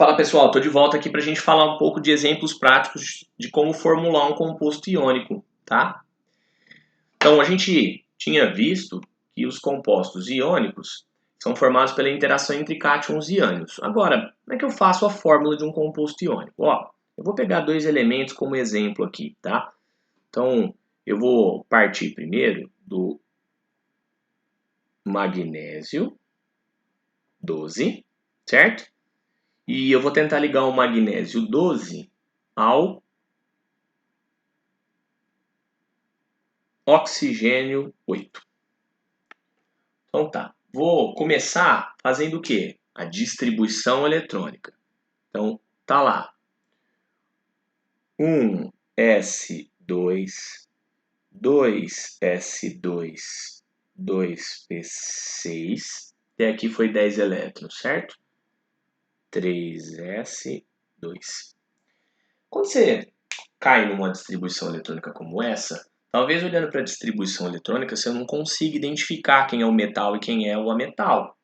Fala pessoal, estou de volta aqui para a gente falar um pouco de exemplos práticos de como formular um composto iônico, tá? Então a gente tinha visto que os compostos iônicos são formados pela interação entre cátions e ânions. Agora, como é que eu faço a fórmula de um composto iônico? Ó, eu vou pegar dois elementos como exemplo aqui, tá? Então eu vou partir primeiro do magnésio 12, certo? E eu vou tentar ligar o magnésio 12 ao oxigênio 8. Então tá, vou começar fazendo o quê? A distribuição eletrônica. Então tá lá, 1s2, 2s2, 2p6, até aqui foi 10 elétrons, certo? 3s2. Quando você cai numa distribuição eletrônica como essa, talvez olhando para a distribuição eletrônica você não consiga identificar quem é o metal e quem é o ametal. O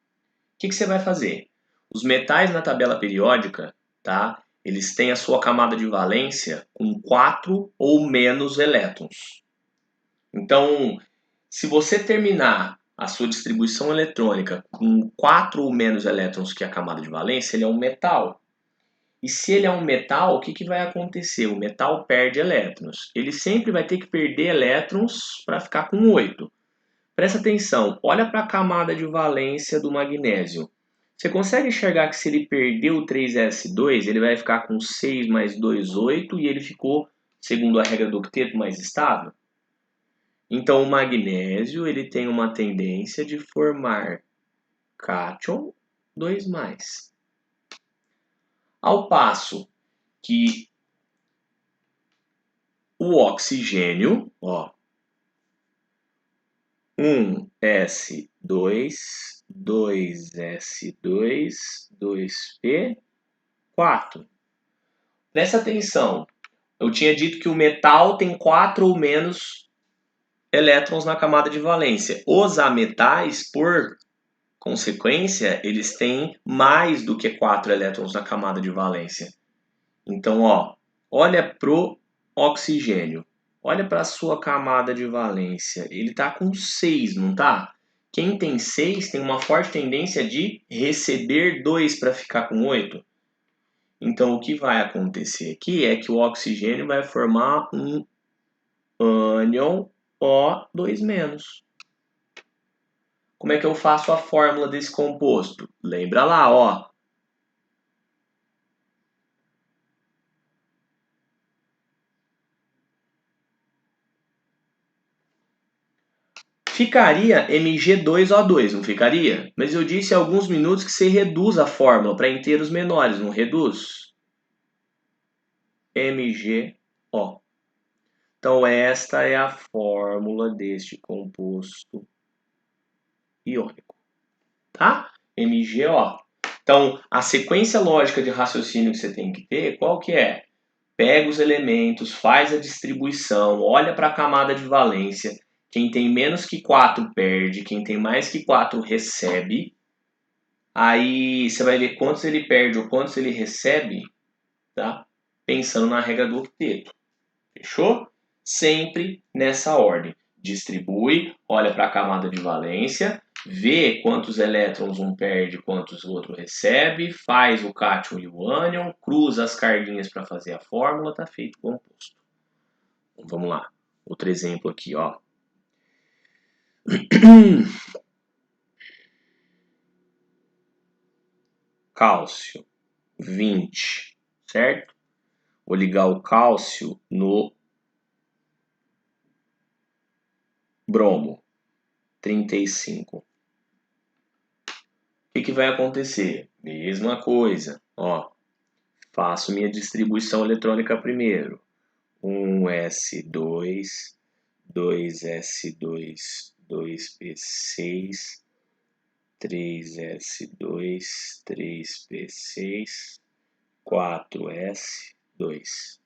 que você vai fazer? Os metais na tabela periódica, tá? Eles têm a sua camada de valência com 4 ou menos elétrons. Então, se você terminar a sua distribuição eletrônica com 4 ou menos elétrons que é a camada de valência, ele é um metal. E se ele é um metal, o que vai acontecer? O metal perde elétrons. Ele sempre vai ter que perder elétrons para ficar com 8. Presta atenção, olha para a camada de valência do magnésio. Você consegue enxergar que se ele perdeu o 3s2, ele vai ficar com 6 mais 2, 8, e ele ficou, segundo a regra do octeto, mais estável? Então o magnésio ele tem uma tendência de formar cátion 2+. Ao passo que o oxigênio, ó, 1s2, 2s2, 2p4. Presta atenção, eu tinha dito que o metal tem 4 ou menos elétrons na camada de valência. Os ametais, por consequência, eles têm mais do que 4 elétrons na camada de valência. Então, ó, olha pro oxigênio. Olha para a sua camada de valência. Ele está com 6, não tá? Quem tem 6 tem uma forte tendência de receber 2 para ficar com 8. Então, o que vai acontecer aqui é que o oxigênio vai formar um ânion O2-. Como é que eu faço a fórmula desse composto? Lembra lá, ó. Ficaria Mg2O2, não ficaria? Mas eu disse há alguns minutos que você reduz a fórmula para inteiros menores, não reduz? MgO. Então esta é a fórmula deste composto iônico, tá? MgO. Então a sequência lógica de raciocínio que você tem que ter, qual que é? Pega os elementos, faz a distribuição, olha para a camada de valência. Quem tem menos que 4 perde, quem tem mais que 4 recebe. Aí você vai ver quantos ele perde ou quantos ele recebe, tá? Pensando na regra do octeto. Fechou? Sempre nessa ordem. Distribui, olha para a camada de valência, vê quantos elétrons um perde, quantos o outro recebe, faz o cátion e o ânion, cruza as carguinhas para fazer a fórmula, tá feito o composto. Então, vamos lá. Outro exemplo aqui, ó. Cálcio 20, certo? Vou ligar o cálcio no bromo 35. O que vai acontecer? Mesma coisa, ó. Faço minha distribuição eletrônica primeiro. 1s2, 2s2, 2p6, 3s2, 3p6, 4s2.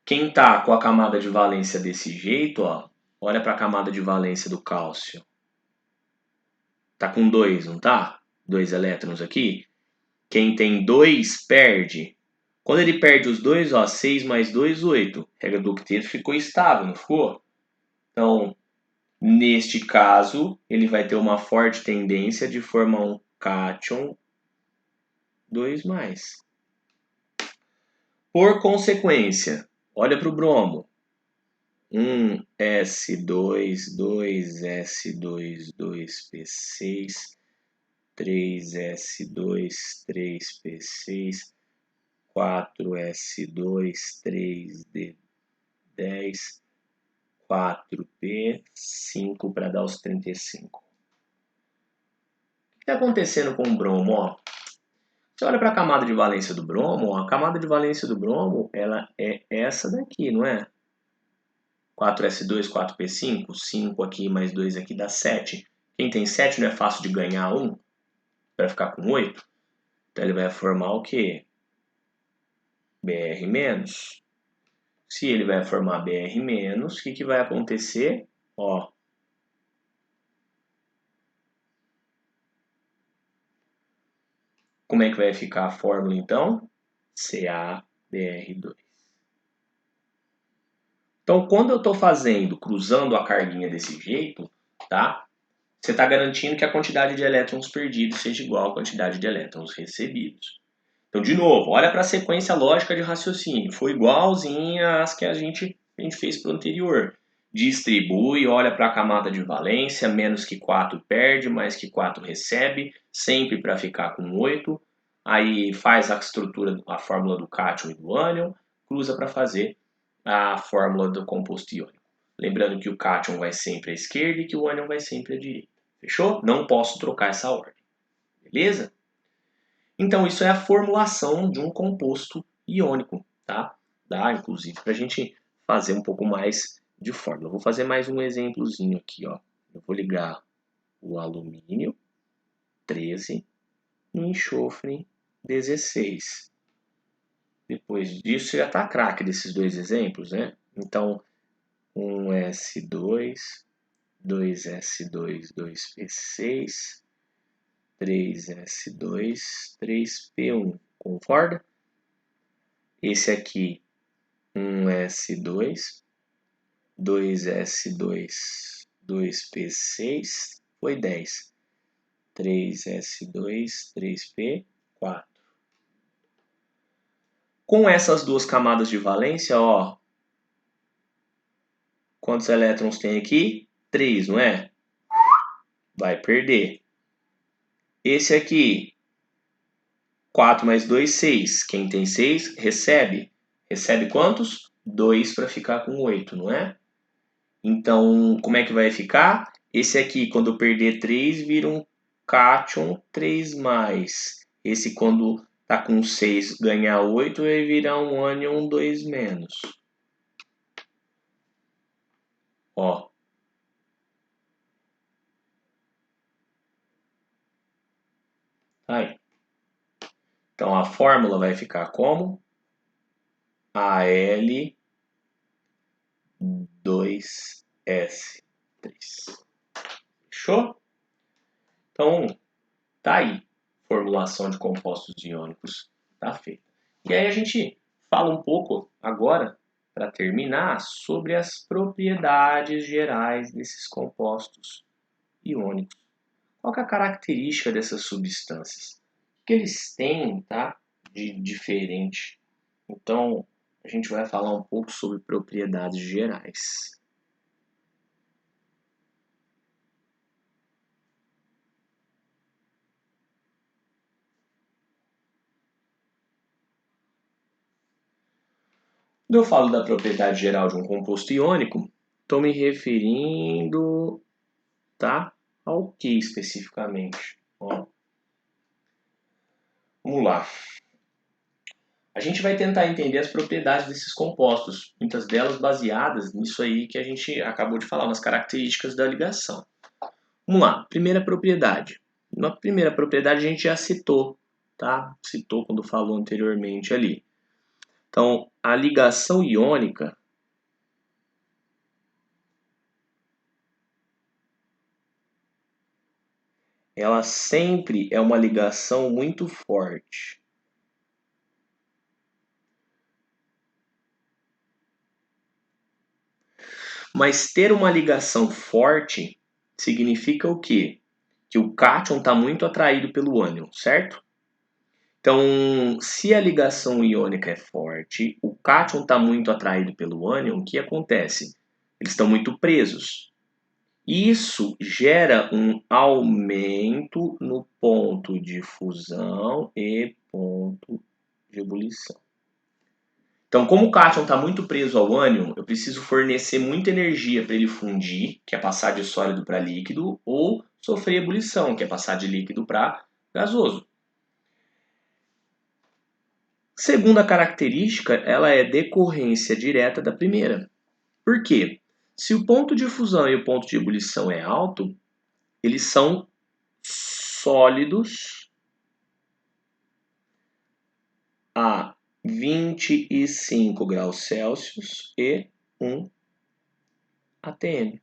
Quem tá com a camada de valência desse jeito, ó, olha para a camada de valência do cálcio. Tá com 2, não tá? dois elétrons aqui. Quem tem 2 perde. Quando ele perde os dois, ó, 6 mais 2, 8. A regra do octeto ficou estável, não ficou? Então, neste caso, ele vai ter uma forte tendência de formar um cátion 2+. Por consequência, olha para o bromo. 1s2, 2s2, 2p6, 3s2, 3p6, 4s2, 3d10, 4p, 5 para dar os 35. O que está acontecendo com o bromo? Ó? Você olha para a camada de valência do bromo, ó, a camada de valência do bromo ela é essa daqui, não é? 4s2, 4p5, 5 aqui mais 2 aqui dá 7. Quem tem 7 não é fácil de ganhar 1 para ficar com 8? Então ele vai formar o quê? Br-. Se ele vai formar Br-, o que vai acontecer? Ó, como é que vai ficar a fórmula então? CaBr2. Então, quando eu estou fazendo, cruzando a carguinha desse jeito, tá? Você está garantindo que a quantidade de elétrons perdidos seja igual à quantidade de elétrons recebidos. Então, de novo, olha para a sequência lógica de raciocínio. Foi igualzinha às que a gente fez para o anterior. Distribui, olha para a camada de valência, menos que 4 perde, mais que 4 recebe, sempre para ficar com 8. Aí faz a estrutura, a fórmula do cátion e do ânion, cruza para fazer a fórmula do composto iônico. Lembrando que o cátion vai sempre à esquerda e que o ânion vai sempre à direita. Fechou? Não posso trocar essa ordem. Beleza? Então, isso é a formulação de um composto iônico, tá? Dá, inclusive, para a gente fazer um pouco mais de fórmula. Eu vou fazer mais um exemplozinho aqui, ó. Eu vou ligar o alumínio, 13, e o enxofre, 16. Depois disso, já está craque desses dois exemplos, né? Então, 1s2, 2s2, 2p6, 3s2, 3p1. Concorda? Esse aqui, 1s2, 2s2, 2p6, foi 10. 3s2, 3p4. Com essas duas camadas de valência, ó, quantos elétrons tem aqui? 3, não é? Vai perder. Esse aqui, 4 mais 2, 6. Quem tem 6, recebe. Recebe quantos? 2 para ficar com 8, não é? Então, como é que vai ficar? Esse aqui, quando eu perder 3, vira um cátion 3+. Esse, quando tá com 6, ganhar 8, vai virar um ânion 2-. Ó. Aí. Então, a fórmula vai ficar como? Al2S3. Fechou? Então, tá aí. Formulação de compostos iônicos tá feita. E aí a gente fala um pouco agora, para terminar, sobre as propriedades gerais desses compostos iônicos. Qual que é a característica dessas substâncias? O que eles têm, tá, de diferente? Então, a gente vai falar um pouco sobre propriedades gerais. Quando eu falo da propriedade geral de um composto iônico, estou me referindo, tá, ao que especificamente? Ó, vamos lá. A gente vai tentar entender as propriedades desses compostos, muitas delas baseadas nisso aí que a gente acabou de falar, nas características da ligação. Vamos lá, primeira propriedade. Na primeira propriedade a gente já citou, tá? Citou quando falou anteriormente ali. Então, a ligação iônica ela sempre é uma ligação muito forte. Mas ter uma ligação forte significa o quê? Que o cátion está muito atraído pelo ânion, certo? Então, se a ligação iônica é forte, o cátion está muito atraído pelo ânion, o que acontece? Eles estão muito presos. Isso gera um aumento no ponto de fusão e ponto de ebulição. Então, como o cátion está muito preso ao ânion, eu preciso fornecer muita energia para ele fundir, que é passar de sólido para líquido, ou sofrer ebulição, que é passar de líquido para gasoso. Segunda característica, ela é decorrência direta da primeira. Por quê? Se o ponto de fusão e o ponto de ebulição é alto, eles são sólidos a 25 graus Celsius e 1 atm.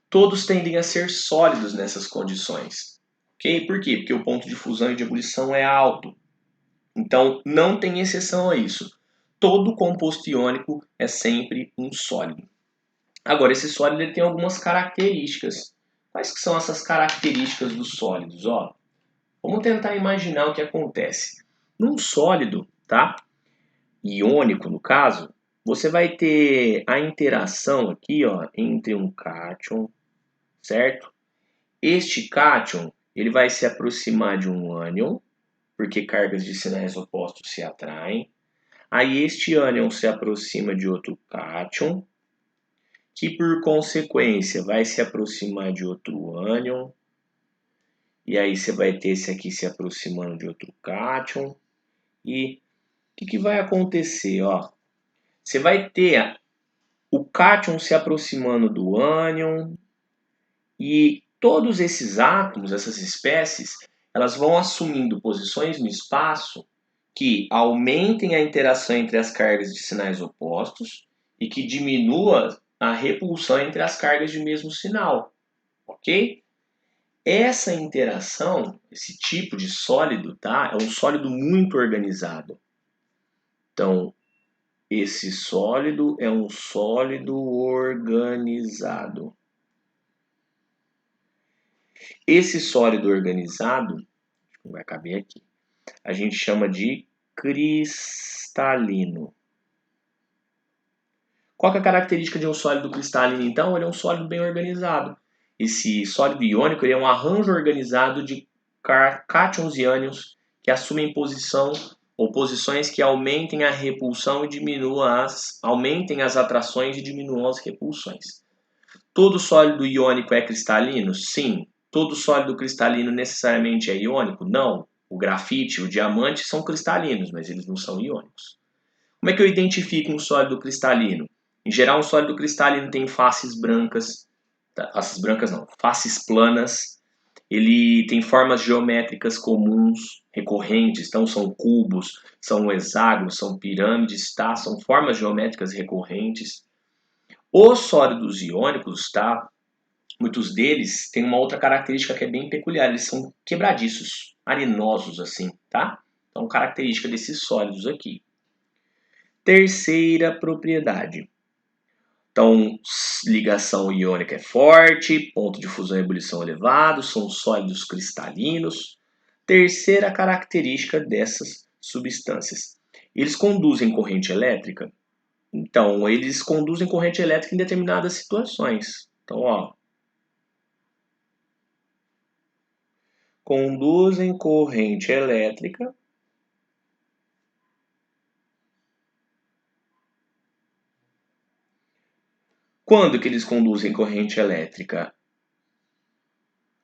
Todos tendem a ser sólidos nessas condições. Ok? Por quê? Porque o ponto de fusão e de ebulição é alto. Então, não tem exceção a isso. Todo composto iônico é sempre um sólido. Agora, esse sólido ele tem algumas características. Quais que são essas características dos sólidos? Ó, vamos tentar imaginar o que acontece. Num sólido, tá? Iônico, no caso, você vai ter a interação aqui, ó, entre um cátion, certo? Este cátion, ele vai se aproximar de um ânion, porque cargas de sinais opostos se atraem. Aí este ânion se aproxima de outro cátion, que por consequência vai se aproximar de outro ânion. E aí você vai ter esse aqui se aproximando de outro cátion. E o que vai acontecer? Ó? Você vai ter o cátion se aproximando do ânion. E todos esses átomos, essas espécies, elas vão assumindo posições no espaço que aumentem a interação entre as cargas de sinais opostos e que diminua a repulsão entre as cargas de mesmo sinal, ok? Essa interação, esse tipo de sólido, tá? É um sólido muito organizado. Então, esse sólido é um sólido organizado. Esse sólido organizado, não vai caber aqui, a gente chama de cristalino. Qual que é a característica de um sólido cristalino, então? Ele é um sólido bem organizado. Esse sólido iônico ele é um arranjo organizado de cátions e ânions que assumem posição ou posições que aumentem a repulsão e diminuam aumentem as atrações e diminuam as repulsões. Todo sólido iônico é cristalino? Sim. Todo sólido cristalino necessariamente é iônico? Não. O grafite e o diamante são cristalinos, mas eles não são iônicos. Como é que eu identifico um sólido cristalino? Em geral, um sólido cristalino tem faces brancas, faces brancas não, faces planas. Ele tem formas geométricas comuns, recorrentes, então são cubos, são hexágonos, são pirâmides, tá? São formas geométricas recorrentes. Os sólidos iônicos, tá? Muitos deles têm uma outra característica que é bem peculiar, eles são quebradiços, arenosos assim, tá? Então, característica desses sólidos aqui. Terceira propriedade. Então, ligação iônica é forte, ponto de fusão e ebulição elevado, são sólidos cristalinos. Terceira característica dessas substâncias. Eles conduzem corrente elétrica? Então, eles conduzem corrente elétrica em determinadas situações. Então, ó, conduzem corrente elétrica quando que eles conduzem corrente elétrica?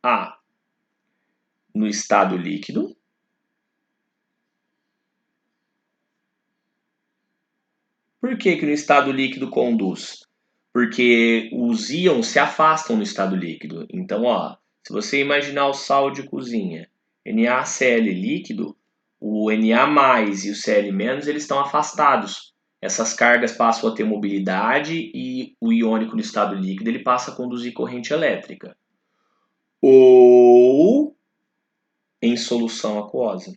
A. No estado líquido. Por que no estado líquido conduz? Porque os íons se afastam no estado líquido. Então, ó, se você imaginar o sal de cozinha, NaCl líquido, o Na+, e o Cl-, eles estão afastados. Essas cargas passam a ter mobilidade e o iônico no estado líquido ele passa a conduzir corrente elétrica. Ou em solução aquosa.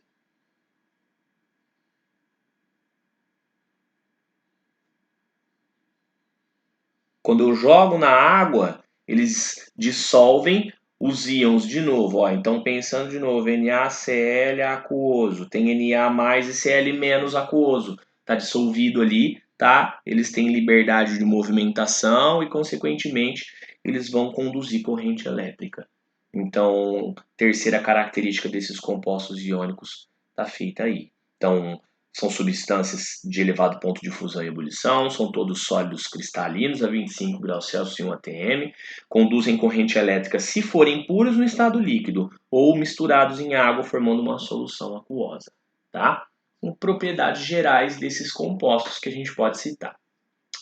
Quando eu jogo na água, eles dissolvem os íons de novo. Ó, então, pensando de novo, NaCl aquoso, tem Na mais e Cl menos aquoso. Está dissolvido ali, tá? Eles têm liberdade de movimentação e, consequentemente, eles vão conduzir corrente elétrica. Então, terceira característica desses compostos iônicos está feita aí. Então, são substâncias de elevado ponto de fusão e ebulição, são todos sólidos cristalinos a 25 graus Celsius e 1 atm, conduzem corrente elétrica se forem puros no estado líquido ou misturados em água formando uma solução aquosa, tá? Com propriedades gerais desses compostos que a gente pode citar.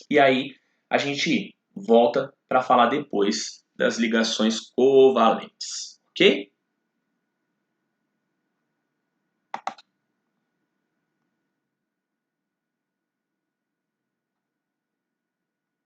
E aí a gente volta para falar depois das ligações covalentes, ok?